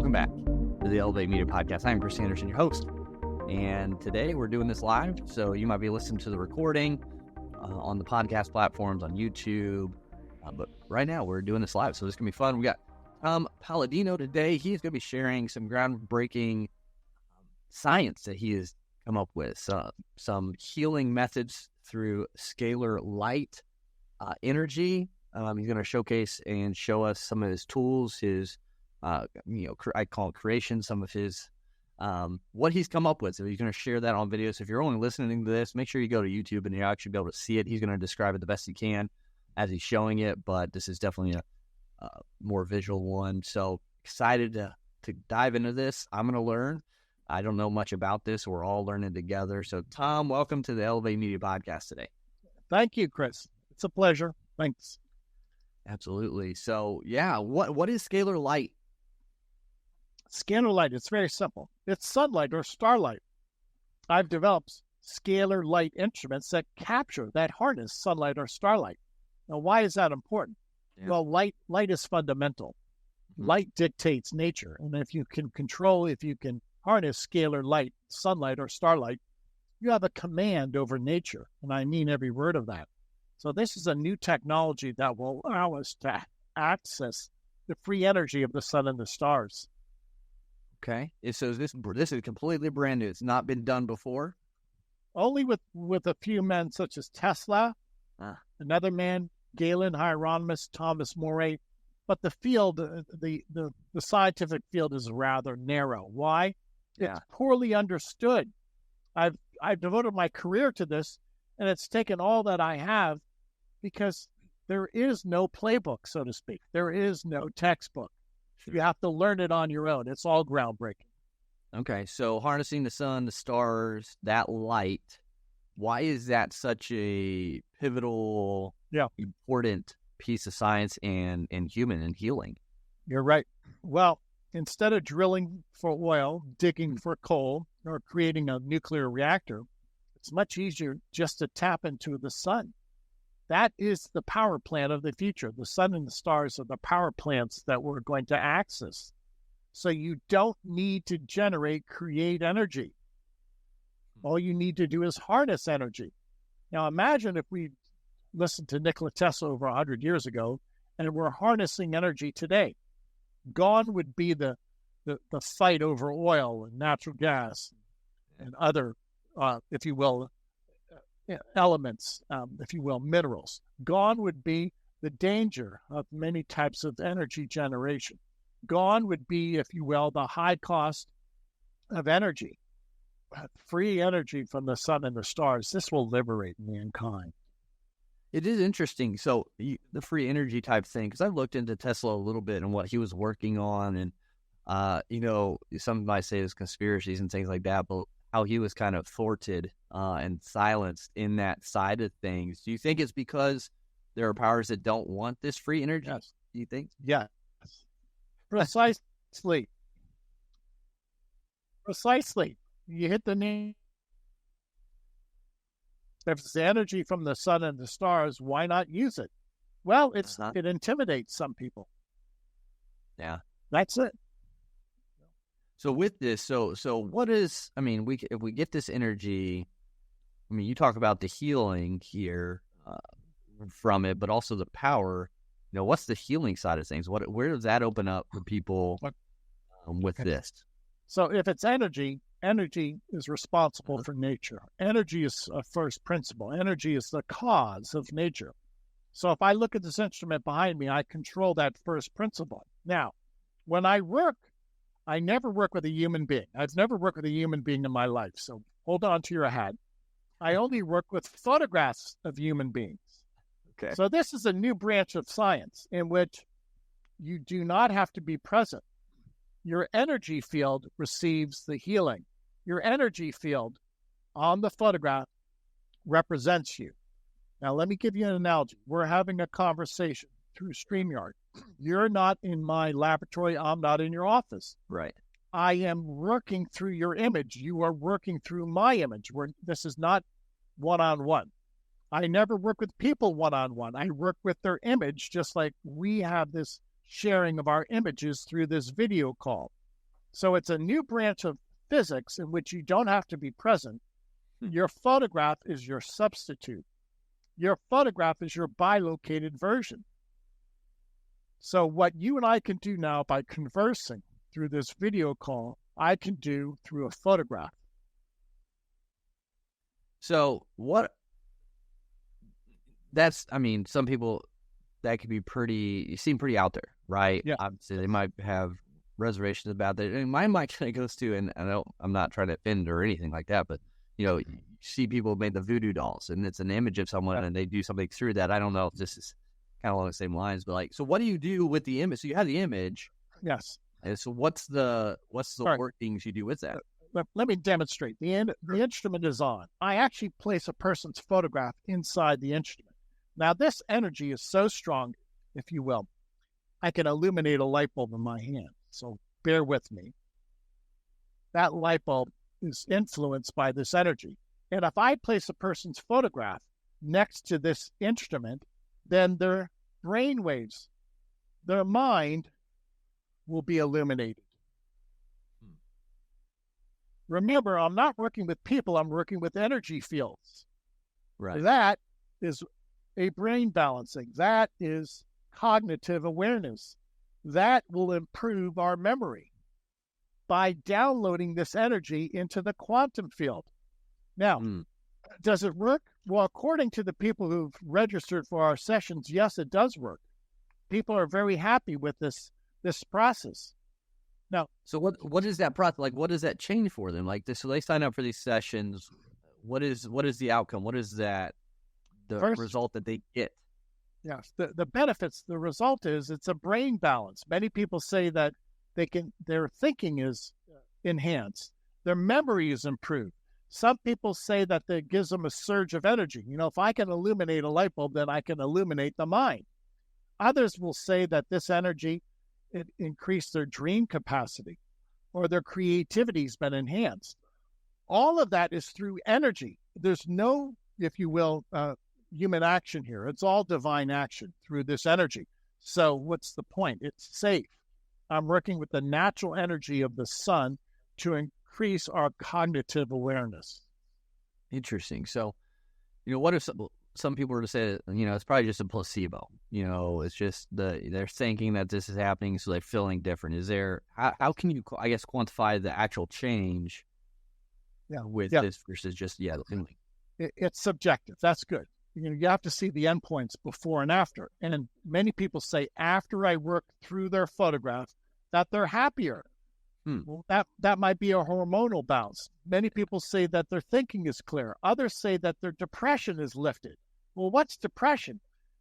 Welcome back to the Elevate Media Podcast. I'm Chris Anderson, your host. And today we're doing this live, so you might be listening to the recording on the podcast platforms, on YouTube. But right now we're doing this live, so this is going to be fun. We got Palladino today. He's going to be sharing some groundbreaking science that he has come up with, some healing methods through scalar light energy. He's going to showcase and show us some of his tools, his, I call it creation, some of his, what he's come up with. So he's going to share that on video. So if you're only listening to this, make sure you go to YouTube and you'll actually be able to see it. He's going to describe it the best he can as he's showing it, but this is definitely a more visual one. So excited to dive into this. I'm going to learn. I don't know much about this. We're all learning together. So Tom, welcome to the Elevate Media Podcast today. Thank you, Chris. It's a pleasure. Thanks. Absolutely. So yeah, what is scalar light? Scalar light, it's very simple. It's sunlight or starlight. I've developed scalar light instruments that capture, that harness sunlight or starlight. Now, why is that important? Yeah. Well, light is fundamental. Mm-hmm. Light dictates nature. And if you can harness scalar light, sunlight or starlight, you have a command over nature. And I mean every word of that. So this is a new technology that will allow us to access the free energy of the sun and the stars. Okay. So this is completely brand new. It's not been done before? Only with a few men such as Tesla, another man, Galen, Hieronymus, Thomas More. But the field, the scientific field is rather narrow. Why? Yeah. It's poorly understood. I've devoted my career to this, and it's taken all that I have because there is no playbook, so to speak. There is no textbook. You have to learn it on your own. It's all groundbreaking. Okay, so harnessing the sun, the stars, that light, why is that such a pivotal, important piece of science and human and healing? You're right. Well, instead of drilling for oil, digging for coal, or creating a nuclear reactor, it's much easier just to tap into the sun. That is the power plant of the future. The sun and the stars are the power plants that we're going to access. So you don't need to create energy. All you need to do is harness energy. Now imagine if we listened to Nikola Tesla over 100 years ago and we're harnessing energy today. Gone would be the fight over oil and natural gas and other, if you will, elements, if you will, minerals. Gone would be the danger of many types of energy generation. Gone would be, if you will, the high cost of energy. Free energy from the sun and the stars. This will liberate mankind. It is interesting. So the free energy type thing, because I've looked into Tesla a little bit and what he was working on, and some might say it's conspiracies and things like that, but how he was kind of thwarted and silenced in that side of things. Do you think it's because there are powers that don't want this free energy? Yes. Do you think? Yes. Precisely. You hit the name. If it's the energy from the sun and the stars, why not use it? Well, it intimidates some people. Yeah. That's it. So with this, so what is? I mean, if we get this energy, I mean, you talk about the healing here from it, but also the power. What's the healing side of things? Where does that open up for people with this? So if it's energy is responsible for nature. Energy is a first principle. Energy is the cause of nature. So if I look at this instrument behind me, I control that first principle. Now, when I work, I never work with a human being. I've never worked with a human being in my life. So hold on to your hat. I only work with photographs of human beings. Okay. So this is a new branch of science in which you do not have to be present. Your energy field receives the healing. Your energy field on the photograph represents you. Now, let me give you an analogy. We're having a conversation through StreamYard. You're not in my laboratory. I'm not in your office. Right. I am working through your image. You are working through my image. This is not one-on-one. I never work with people one-on-one. I work with their image, just like we have this sharing of our images through this video call. So it's a new branch of physics in which you don't have to be present. Your photograph is your substitute. Your photograph is your bilocated version. So what you and I can do now by conversing through this video call, I can do through a photograph. So some people, that could be you seem pretty out there, right? Yeah. Obviously, they might have reservations about that. And my mind kind of goes to, and I'm not trying to offend or anything like that, but, you see people made the voodoo dolls, and it's an image of someone, and they do something through that. I don't know if this is kind of along the same lines, but so what do you do with the image? So you have the image. Yes. And so what's the workings you do with that? Let me demonstrate. The instrument is on. I actually place a person's photograph inside the instrument. Now, this energy is so strong, if you will, I can illuminate a light bulb in my hand. So bear with me. That light bulb is influenced by this energy. And if I place a person's photograph next to this instrument, then their brain waves, their mind will be illuminated. Remember, I'm not working with people, I'm working with energy fields. Right. That is a brain balancing. That is cognitive awareness. That will improve our memory by downloading this energy into the quantum field. Now, does it work? Well, according to the people who've registered for our sessions, yes, it does work. People are very happy with this process. Now, so what is that process? Like, what does that change for them? Like, so they sign up for these sessions. What is the outcome? What is that, result that they get? Yes, the benefits, the result is it's a brain balance. Many people say that their thinking is enhanced. Their memory is improved. Some people say that that gives them a surge of energy. If I can illuminate a light bulb, then I can illuminate the mind. Others will say that this energy, it increased their dream capacity or their creativity's been enhanced. All of that is through energy. There's no, if you will, human action here. It's all divine action through this energy. So what's the point? It's safe. I'm working with the natural energy of the sun to increase our cognitive awareness. Interesting. So, what if some people were to say, it's probably just a placebo. It's just they're thinking that this is happening, so they're feeling different. Is there, how can you, I guess, quantify the actual change with this versus just, the feeling? It's subjective. That's good. You have to see the endpoints before and after. And many people say after I work through their photograph that they're happier. Well, that might be a hormonal bounce. Many people say that their thinking is clear. Others say that their depression is lifted. Well, what's depression?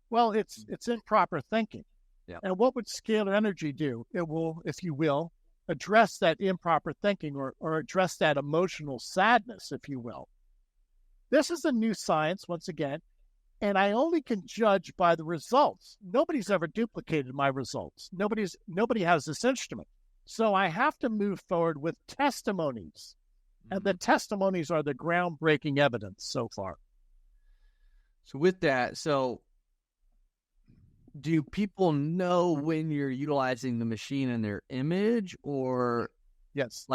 Well, it's improper thinking. Yeah. And what would scalar energy do? It will, if you will, address that improper thinking or address that emotional sadness, if you will. This is a new science, once again, and I only can judge by the results. Nobody's ever duplicated my results. Nobody has this instrument. So I have to move forward with testimonies. And the testimonies are the groundbreaking evidence so far. So with that, do people know when you're utilizing the machine in their image, or yes,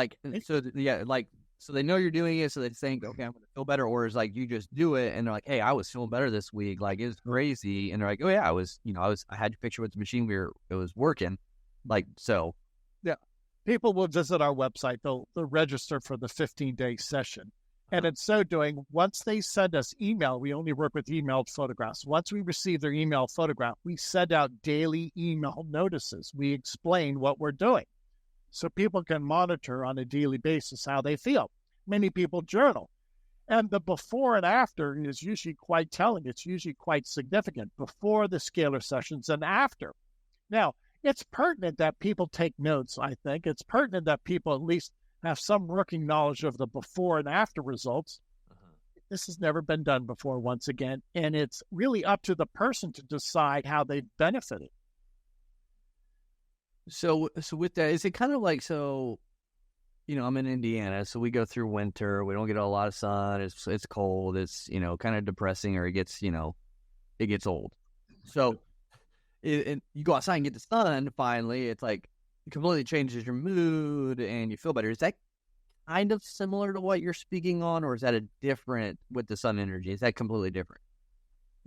so they know you're doing it, so they think, okay, I'm going to feel better, or is like you just do it and they're like, hey, I was feeling better this week, like it was crazy, and they're like, oh yeah, I had your picture with the machine, it was working, so. Yeah, people will visit our website. They'll register for the 15-day session. And in so doing, once they send us email, we only work with emailed photographs. Once we receive their email photograph, we send out daily email notices. We explain what we're doing so people can monitor on a daily basis how they feel. Many people journal. And the before and after is usually quite telling. It's usually quite significant, before the scalar sessions and after. Now, it's pertinent that people take notes, I think. It's pertinent that people at least have some working knowledge of the before and after results. This has never been done before, once again, and it's really up to the person to decide how they benefited. So with that, is it kind of like, I'm in Indiana, so we go through winter, we don't get a lot of sun, it's cold, it's, kind of depressing, or it gets old. So and you go outside and get the sun, finally, it's like, it completely changes your mood and you feel better. Is that kind of similar to what you're speaking on, or is that a different with the sun energy? Is that completely different?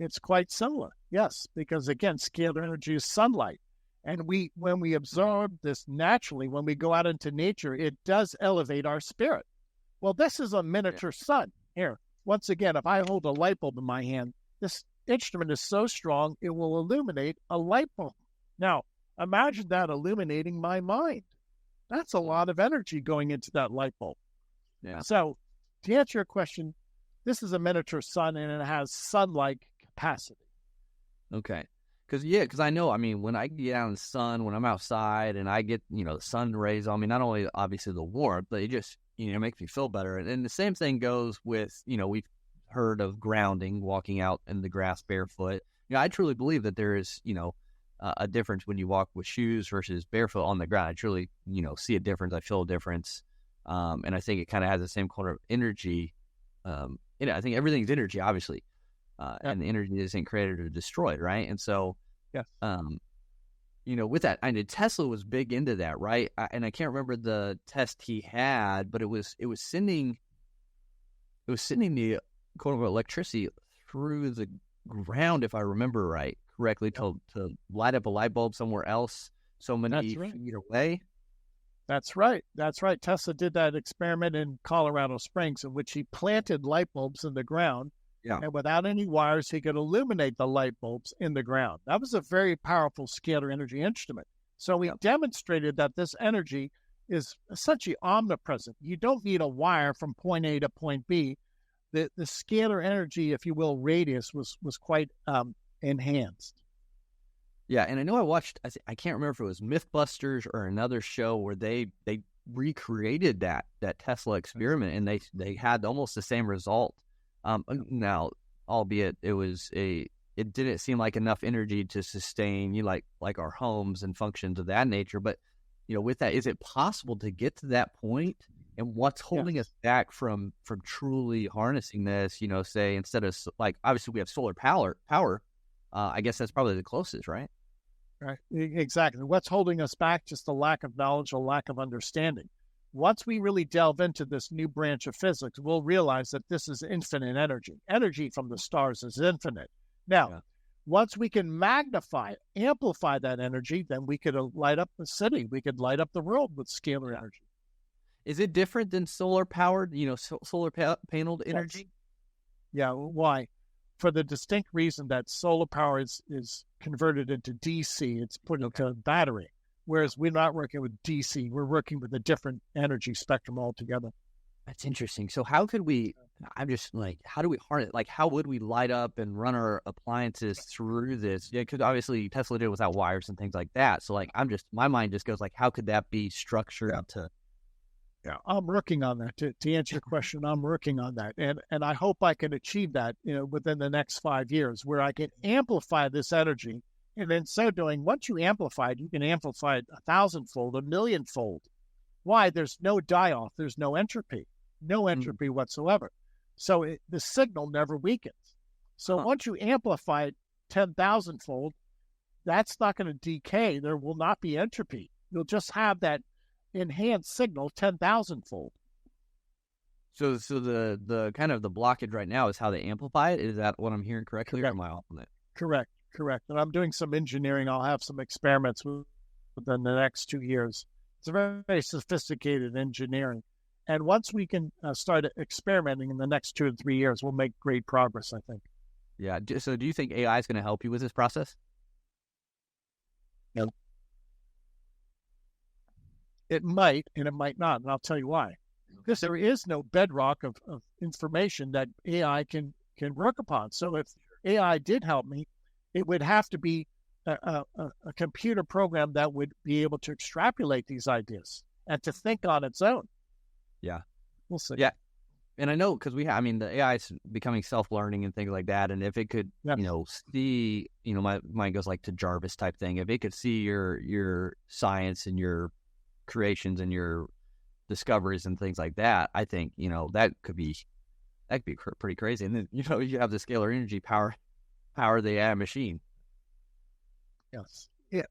It's quite similar, yes, because again, scalar energy is sunlight. And when we absorb this naturally, when we go out into nature, it does elevate our spirit. Well, this is a miniature sun. Here, once again, if I hold a light bulb in my hand, this instrument is so strong, it will illuminate a light bulb. Now, imagine that illuminating my mind. That's a lot of energy going into that light bulb. Yeah. So, to answer your question, this is a miniature sun, and it has sun-like capacity. Okay. Because I know, I mean, when I get out in the sun, when I'm outside and I get, the sun rays on me, not only obviously the warmth, but it just, makes me feel better. And the same thing goes with, we've heard of grounding, walking out in the grass barefoot. I truly believe that there is, a difference when you walk with shoes versus barefoot on the ground. I truly, see a difference. I feel a difference. And I think it kind of has the same kind of energy. I think everything's energy, obviously. And the energy isn't created or destroyed, right? And so, yes. With that, I mean, Tesla was big into that, right? And I can't remember the test he had, but it was sending the quote unquote electricity through the ground, if I remember correctly, to light up a light bulb somewhere else, so many feet away. That's right. Tesla did that experiment in Colorado Springs, in which he planted light bulbs in the ground. Yeah. And without any wires, he could illuminate the light bulbs in the ground. That was a very powerful scalar energy instrument. So we demonstrated that this energy is essentially omnipresent. You don't need a wire from point A to point B. The scalar energy, if you will, radius was quite enhanced. Yeah, and I know I watched, I can't remember if it was Mythbusters or another show where they recreated that Tesla experiment, and they had almost the same result. Now, albeit it didn't seem like enough energy to sustain like our homes and functions of that nature. But, with that, is it possible to get to that point? And what's holding us back from truly harnessing this, say, instead of obviously we have solar power, I guess that's probably the closest, right? Right. Exactly. What's holding us back? Just a lack of knowledge, a lack of understanding. Once we really delve into this new branch of physics, we'll realize that this is infinite energy. Energy from the stars is infinite. Now, once we can amplify that energy, then we could light up the city. We could light up the world with scalar energy. Is it different than solar powered, solar paneled energy? Yeah. Why? For the distinct reason that solar power is converted into DC. It's put into a battery. Whereas we're not working with DC, we're working with a different energy spectrum altogether. That's interesting. So how could we, how do we harness, how would we light up and run our appliances through this? Yeah, because obviously Tesla did it without wires and things like that. So my mind just goes how could that be structured to? Yeah, I'm working on that. To answer your question, I'm working on that. And I hope I can achieve that, within the next 5 years, where I can amplify this energy. And in so doing, once you amplify it, you can amplify it 1,000-fold, 1,000,000-fold. Why? There's no die-off. There's no entropy whatsoever. So the signal never weakens. So once you amplify it 10,000-fold, that's not going to decay. There will not be entropy. You'll just have that enhanced signal 10,000-fold. So the kind of the blockage right now is how they amplify it? Is that what I'm hearing correctly? Correct. Or am I off on that? Correct. And I'm doing some engineering. I'll have some experiments within the next 2 years. It's a very, very sophisticated engineering. And once we can start experimenting in the next 2 to 3 years, we'll make great progress, I think. Yeah. So do you think AI is going to help you with this process? No. It might, and it might not. And I'll tell you why. Because there is no bedrock of information that AI can work upon. So if AI did help me, it would have to be a computer program that would be able to extrapolate these ideas and to think on its own. Yeah. We'll see. Yeah. And I know because the AI is becoming self-learning and things like that. And if it could, see, my mind goes to Jarvis type thing. If it could see your science and your creations and your discoveries and things like that, I think, that could be pretty crazy. And then, you have the scalar energy power the AI machine. Yes. Yeah.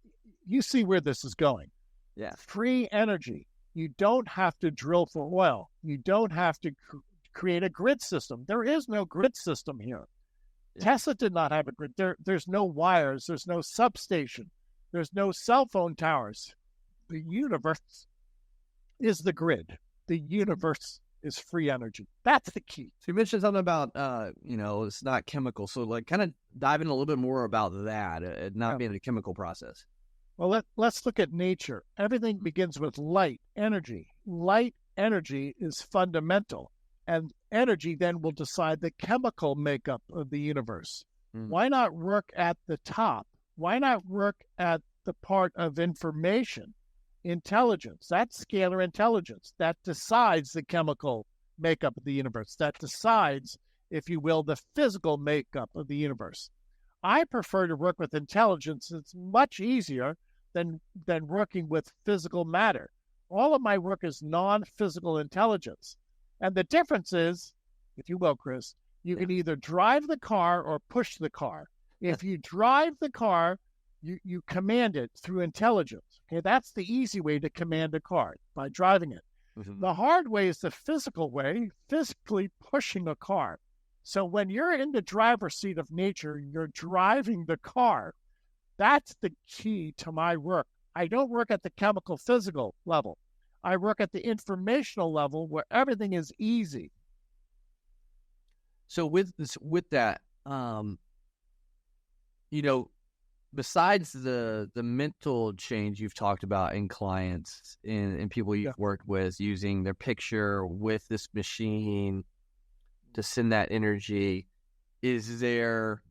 You see where this is going. Yeah. Free energy. You don't have to drill for oil. You don't have to create a grid system. There is no grid system here. Yeah. Tesla did not have a grid. There's no wires. There's no substation. There's no cell phone towers. The universe is the grid. The universe is free energy. That's the key. So you mentioned something about, it's not chemical. So like kind of dive in a little bit more about that, not being a chemical process. Well, let's look at nature. Everything begins with light, energy. Light energy is fundamental, and energy then will decide the chemical makeup of the universe. Why not work at the top? Why not work at the part of information, intelligence? That's scalar intelligence. That decides the chemical makeup of the universe. That decides, if you will, the physical makeup of the universe. I prefer to work with intelligence. It's much easier than working with physical matter. All of my work is non-physical intelligence. And the difference is, if you will, Chris, you can either drive the car or push the car. If you drive the car, you command it through intelligence. Okay, that's the easy way to command a car, by driving it. Mm-hmm. The hard way is the physical way, physically pushing a car. So when you're in the driver's seat of nature, you're driving the car. That's the key to my work. I don't work at the chemical physical level. I work at the informational level where everything is easy. So with that, besides the mental change you've talked about in clients and people you've worked with using their picture with this machine to send that energy, is there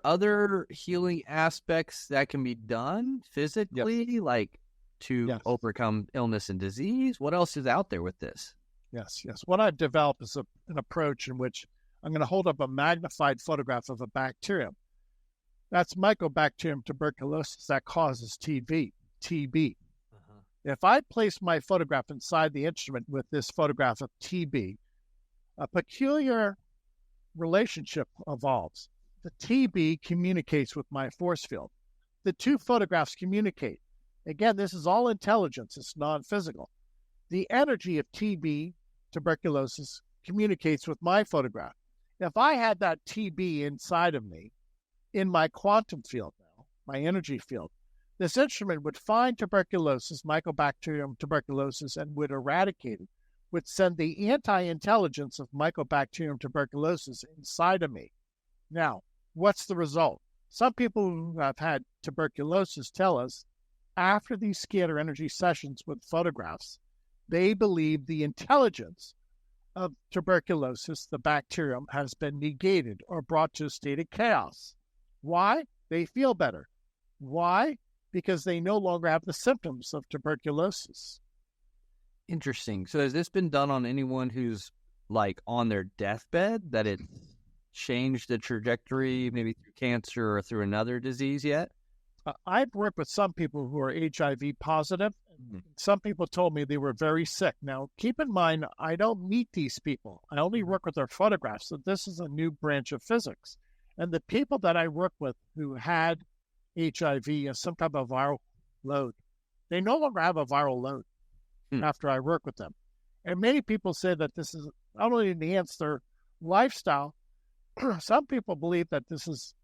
other healing aspects that can be done physically, like to overcome illness and disease? What else is out there with this? Yes. What I've developed is an approach in which I'm going to hold up a magnified photograph of a bacterium. That's Mycobacterium tuberculosis that causes TB. Uh-huh. If I place my photograph inside the instrument with this photograph of TB, a peculiar relationship evolves. The TB communicates with my force field. The two photographs communicate. Again, this is all intelligence. It's non-physical. The energy of TB, tuberculosis, communicates with my photograph. If I had that TB inside of me, in my quantum field now, my energy field, this instrument would find tuberculosis, Mycobacterium tuberculosis, and would eradicate it, would send the anti-intelligence of Mycobacterium tuberculosis inside of me. Now, what's the result? Some people who have had tuberculosis tell us, after these scalar energy sessions with photographs, they believe the intelligence of tuberculosis, the bacterium, has been negated or brought to a state of chaos. Why? They feel better. Why? Because they no longer have the symptoms of tuberculosis. Interesting. So has this been done on anyone who's like on their deathbed, that it changed the trajectory, maybe through cancer or through another disease yet? I've worked with some people who are HIV positive. Mm-hmm. Some people told me they were very sick. Now, keep in mind, I don't meet these people. I only work with their photographs. So this is a new branch of physics. And the people that I work with who had HIV and some type of viral load, they no longer have a viral load after I work with them. And many people say that this is not only enhanced their lifestyle, some people believe that this has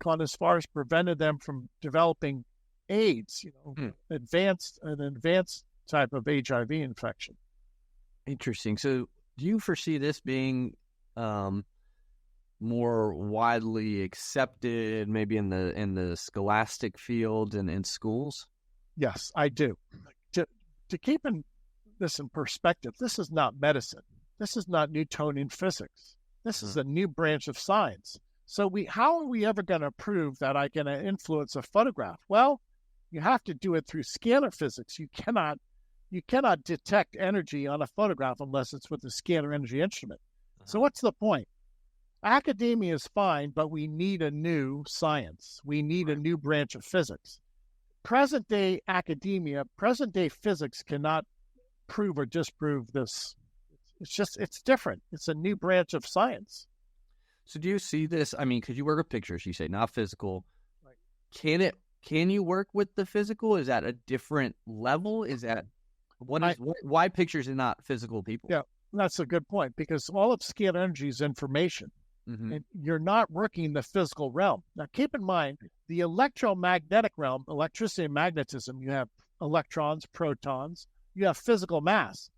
gone as far as prevented them from developing AIDS, an advanced type of HIV infection. Interesting. So do you foresee this being more widely accepted, maybe in the scholastic field and in schools? Yes, I do. To keep this in perspective, this is not medicine. This is not Newtonian physics. This is a new branch of science. So how are we ever going to prove that I can influence a photograph? Well, you have to do it through scalar physics. You cannot detect energy on a photograph unless it's with a scalar energy instrument. So what's the point? Academia is fine, but we need a new science. We need a new branch of physics. Present-day academia, present-day physics cannot prove or disprove this. It's different. It's a new branch of science. So do you see this? I mean, because you work with pictures, you say not physical. Right. Can it can you work with the physical? Is that a different level? Is that why pictures and not physical people? Yeah, that's a good point, because all of scalar energy is information. Mm-hmm. And you're not working in the physical realm. Now, keep in mind, the electromagnetic realm, electricity and magnetism, you have electrons, protons, you have physical mass.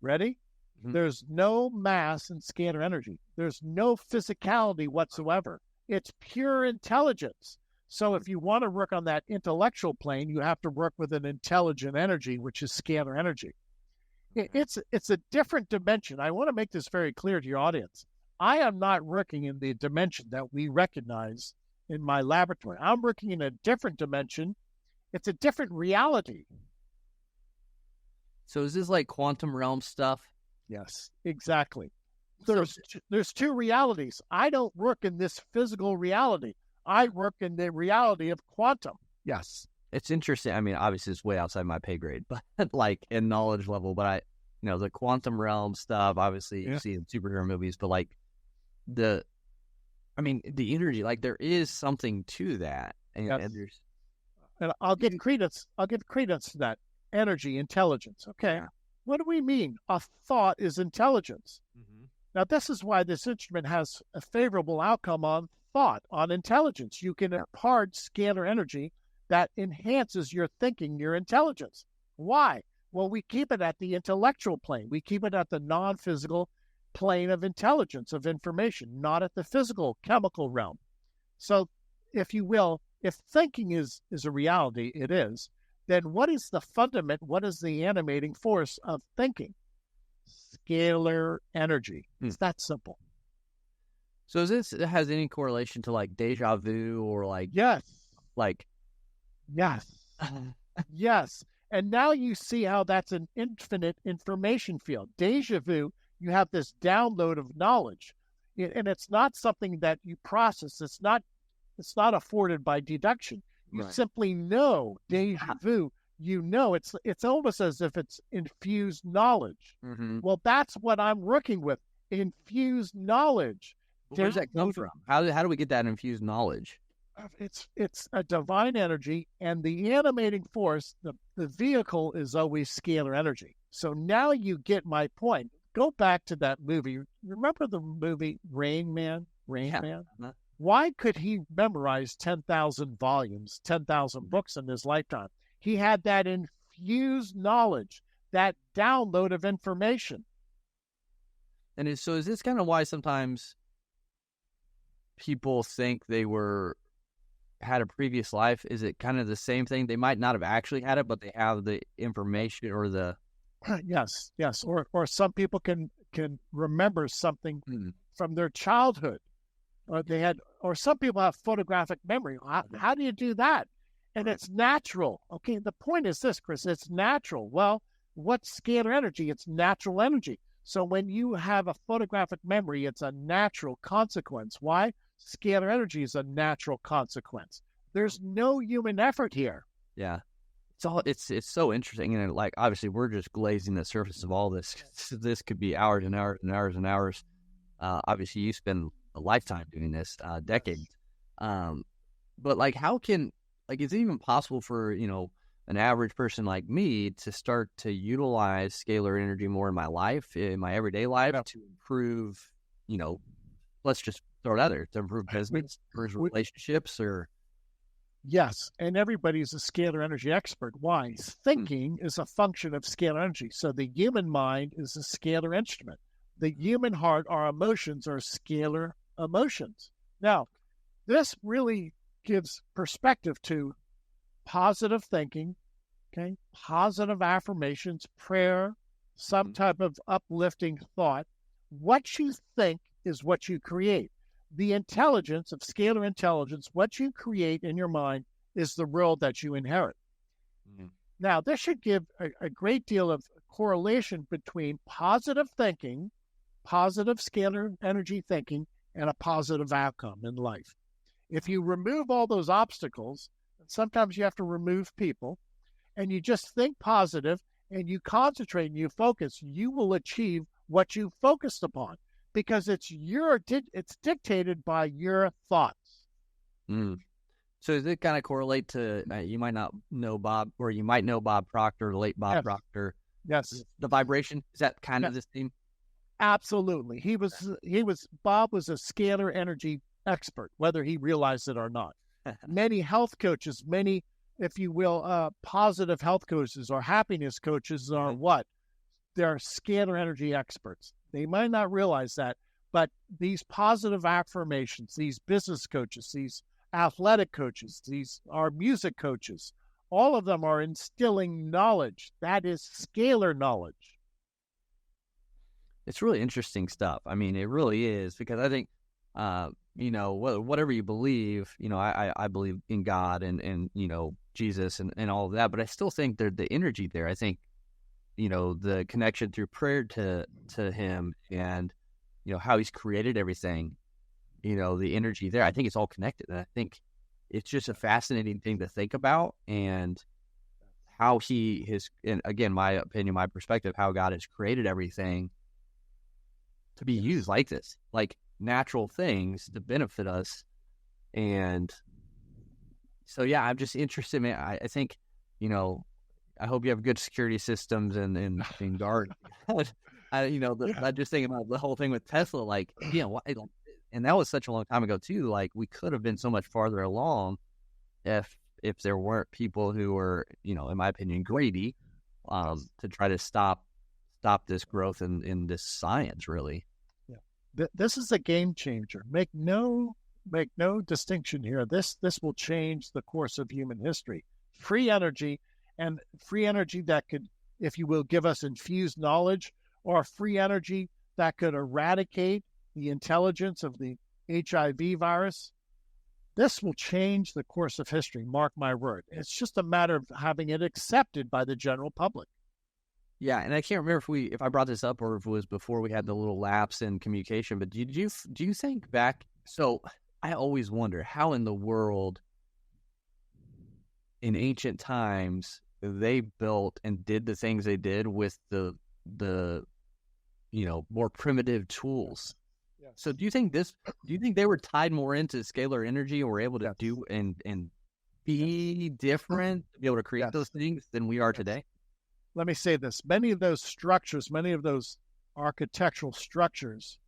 Ready? Mm-hmm. There's no mass in scalar energy. There's no physicality whatsoever. It's pure intelligence. So if you want to work on that intellectual plane, you have to work with an intelligent energy, which is scalar energy. It's a different dimension. I want to make this very clear to your audience. I am not working in the dimension that we recognize in my laboratory. I'm working in a different dimension. It's a different reality. So is this like quantum realm stuff? Yes, exactly. There's two realities. I don't work in this physical reality. I work in the reality of quantum. Yes. It's interesting. I mean, obviously it's way outside my pay grade, but like in knowledge level, but the quantum realm stuff, obviously you see in superhero movies, but like the energy, like there is something to that. And there's, and I'll give credence to that. Energy, intelligence. Okay. Yeah. What do we mean? A thought is intelligence. Mm-hmm. Now, this is why this instrument has a favorable outcome on thought, on intelligence. You can impart scalar energy that enhances your thinking, your intelligence. Why? Well, we keep it at the intellectual plane. We keep it at the non-physical plane of intelligence, of information, not at the physical, chemical realm. So, if you will, if thinking is a reality, it is, then what is the fundament, what is the animating force of thinking? Scalar energy. It's that simple. So has any correlation to like deja vu or like... Yes. Like... Yes. Yes. And now you see how that's an infinite information field. Deja vu, you have this download of knowledge. And it's not something that you process. It's not afforded by deduction. You simply know deja vu. You know, it's almost as if it's infused knowledge. Mm-hmm. Well, that's what I'm working with, infused knowledge. Where does that come from? How do we get that infused knowledge? It's a divine energy, and the animating force, the vehicle is always scalar energy. So now you get my point. Go back to that movie. Remember the movie Rain Man? Uh-huh. Why could he memorize 10,000 volumes, 10,000 books in his lifetime? He had that infused knowledge, that download of information. And is this kind of why sometimes people think they had a previous life? Is it kind of the same thing? They might not have actually had it, but they have the information or the... Yes. Or some people can remember something from their childhood. Or some people have photographic memory. How do you do that? And it's natural. Okay, the point is this, Chris, it's natural. Well, what's scalar energy? It's natural energy. So when you have a photographic memory, it's a natural consequence. Why? Scalar energy is a natural consequence. There's no human effort here. Yeah. It's so interesting. And like, obviously we're just glazing the surface of all this. This could be hours and hours and hours and hours. Obviously you spend a lifetime doing this, decades. But like, is it even possible for, an average person like me to start to utilize scalar energy more in my life, in my everyday life, to improve, let's just throw it out there, to improve business, improve relationships, or... Yes, and everybody's a scalar energy expert. Why? Thinking is a function of scalar energy. So the human mind is a scalar instrument. The human heart, our emotions, are scalar emotions. Now, this really gives perspective to positive thinking, okay, positive affirmations, prayer, some type of uplifting thought. What you think is what you create. The intelligence of scalar intelligence, what you create in your mind, is the world that you inherit. Mm-hmm. Now, this should give a great deal of correlation between positive thinking, positive scalar energy thinking, and a positive outcome in life. If you remove all those obstacles, and sometimes you have to remove people, and you just think positive, and you concentrate and you focus, you will achieve what you focused upon. Because it's dictated by your thoughts. So does it kind of correlate to, you might not know Bob, or you might know Bob Proctor, the late Bob Yes. Proctor. Yes. The vibration, is that kind of the same? Absolutely. Bob was a scalar energy expert, whether he realized it or not. Many health coaches, many, if you will, positive health coaches or happiness coaches are what? They're scalar energy experts. They might not realize that, but these positive affirmations, these business coaches, these athletic coaches, these are music coaches, all of them are instilling knowledge. That is scalar knowledge. It's really interesting stuff. I mean, it really is, because I think, whatever you believe, I believe in God and Jesus and all of that, but I still think the energy there. I think, the connection through prayer to him, and, how he's created everything, the energy there, I think it's all connected. And I think it's just a fascinating thing to think about, and how and again, my opinion, my perspective, how God has created everything to be used like this, like natural things to benefit us. And so, yeah, I'm just interested, man. I think, I hope you have good security systems and guard. I just think about the whole thing with Tesla, like, and that was such a long time ago too. Like, we could have been so much farther along if there weren't people who were, in my opinion, greedy, to try to stop this growth in this science, really. Yeah, this is a game changer. Make no distinction here. This will change the course of human history. Free energy, and free energy that could, if you will, give us infused knowledge, or free energy that could eradicate the intelligence of the HIV virus. This will change the course of history. Mark my word. It's just a matter of having it accepted by the general public. Yeah, and I can't remember if I brought this up or if it was before we had the little lapse in communication. But do you think back? So I always wonder how in the world, in ancient times, they built and did the things they did with the more primitive tools. Yes. So do you think they were tied more into scalar energy, and were able to do and be different, to be able to create those things than we are today? Let me say this. Many of those structures, many of those architectural structures,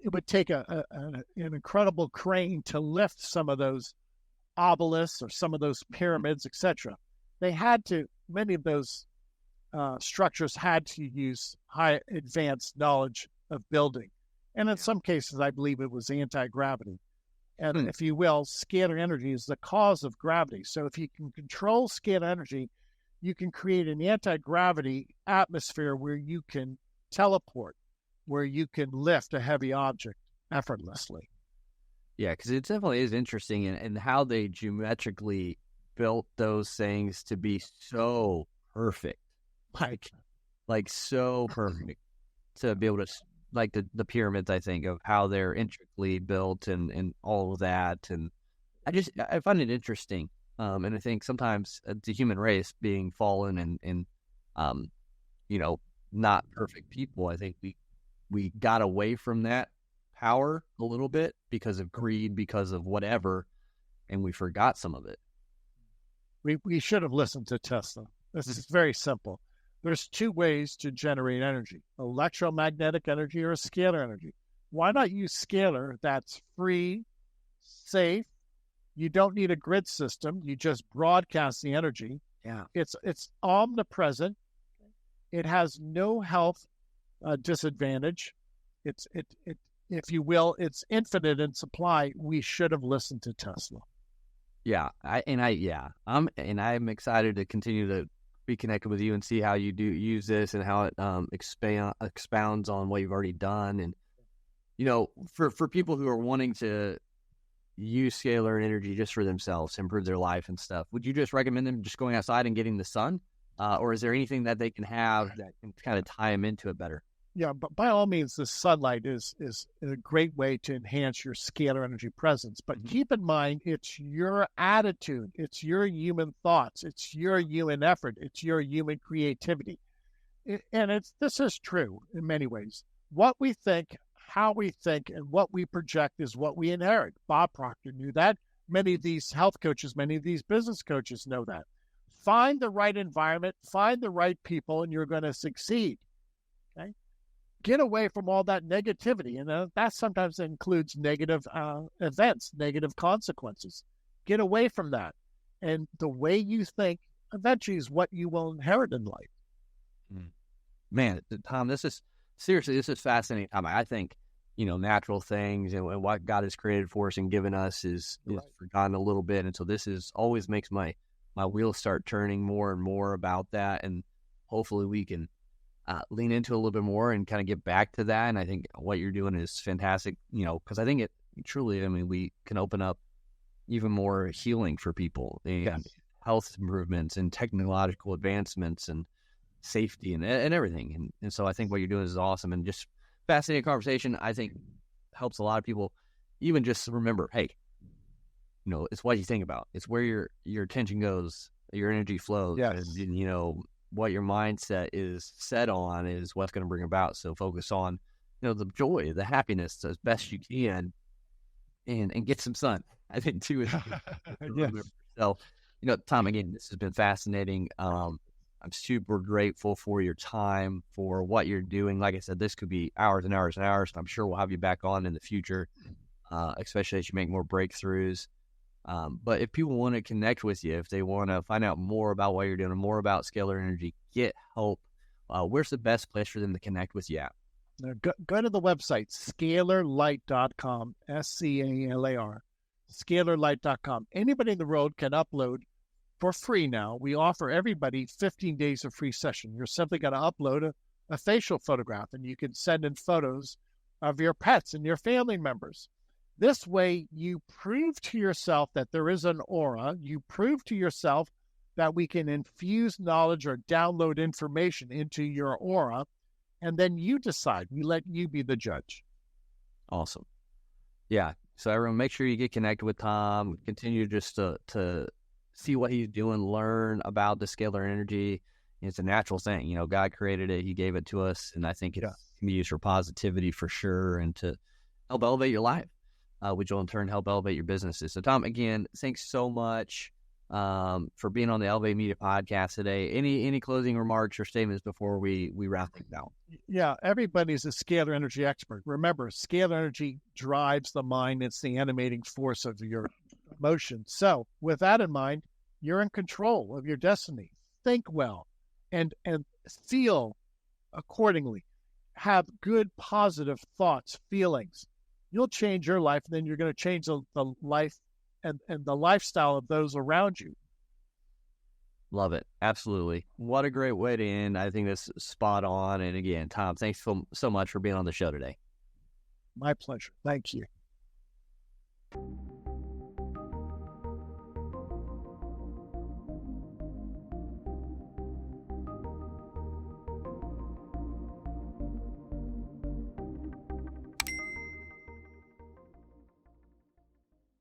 it would take an incredible crane to lift some of those obelisks or some of those pyramids, etc. Many of those structures had to use high advanced knowledge of building. And in some cases, I believe it was anti-gravity. And if you will, scalar energy is the cause of gravity. So if you can control scalar energy, you can create an anti-gravity atmosphere where you can teleport, where you can lift a heavy object effortlessly. Yeah, because it definitely is interesting in how they geometrically built those things to be so perfect, like so perfect, to be able to, like the pyramids, I think, of how they're intricately built and all of that. And I find it interesting. And I think sometimes the human race, being fallen and not perfect people, I think we got away from that power a little bit because of greed, because of whatever, and we forgot some of it. We should have listened to Tesla. This is very simple. There's two ways to generate energy: electromagnetic energy or scalar energy. Why not use scalar? That's free, safe. You don't need a grid system. You just broadcast the energy. Yeah. It's omnipresent. It has no health disadvantage. If you will, it's infinite in supply. We should have listened to Tesla. Yeah, I'm excited to continue to be connected with you and see how you do use this and how it expounds on what you've already done. And for people who are wanting to use scalar energy just for themselves, improve their life and stuff, would you just recommend them just going outside and getting the sun, or is there anything that they can have that can kind of tie them into it better? Yeah, but by all means, the sunlight is a great way to enhance your scalar energy presence. But keep in mind, it's your attitude, it's your human thoughts, it's your human effort, it's your human creativity. And this is true in many ways. What we think, how we think, and what we project is what we inherit. Bob Proctor knew that. Many of these health coaches, many of these business coaches know that. Find the right environment, find the right people, and you're going to succeed. Okay? Get away from all that negativity. And that sometimes includes negative events, negative consequences. Get away from that. And the way you think eventually is what you will inherit in life. Man, Tom, this is fascinating. I think, natural things and what God has created for us and given us is forgotten a little bit. And so this always makes my wheels start turning more and more about that. And hopefully we can lean into a little bit more and kind of get back to that. And I think what you're doing is fantastic, because I think it truly, we can open up even more healing for people and health improvements and technological advancements and safety and everything. And so I think what you're doing is awesome and just fascinating conversation. I think helps a lot of people even just remember, hey, it's what you think about. It's where your attention goes, your energy flows. Yes. And, what your mindset is set on is what's going to bring about. So focus on, the joy, the happiness as best you can and get some sun. I think too. Yes. So, Tom, again, this has been fascinating. I'm super grateful for your time, for what you're doing. Like I said, this could be hours and hours and hours. I'm sure we'll have you back on in the future, especially as you make more breakthroughs. But if people want to connect with you, if they want to find out more about what you're doing, more about Scalar Energy, get help, where's the best place for them to connect with you at? Go to the website, scalarlight.com, SCALAR, scalarlight.com. Anybody in the world can upload for free now. We offer everybody 15 days of free session. You're simply going to upload a facial photograph, and you can send in photos of your pets and your family members. This way, you prove to yourself that there is an aura. You prove to yourself that we can infuse knowledge or download information into your aura, and then you decide. We let you be the judge. Awesome. Yeah. So everyone, make sure you get connected with Tom. Continue just to see what he's doing, learn about the Scalar Energy. It's a natural thing. God created it. He gave it to us, and I think it can be used for positivity for sure and to help elevate your life. Which will in turn help elevate your businesses. So, Tom, again, thanks so much for being on the Elevate Media podcast today. Any closing remarks or statements before we wrap things out? Yeah, everybody's a scalar energy expert. Remember, scalar energy drives the mind. It's the animating force of your emotions. So, with that in mind, you're in control of your destiny. Think well and feel accordingly. Have good, positive thoughts, feelings. You'll change your life, and then you're going to change the life and the lifestyle of those around you. Love it. Absolutely. What a great way to end. I think that's spot on. And again, Tom, thanks so much for being on the show today. My pleasure. Thank you.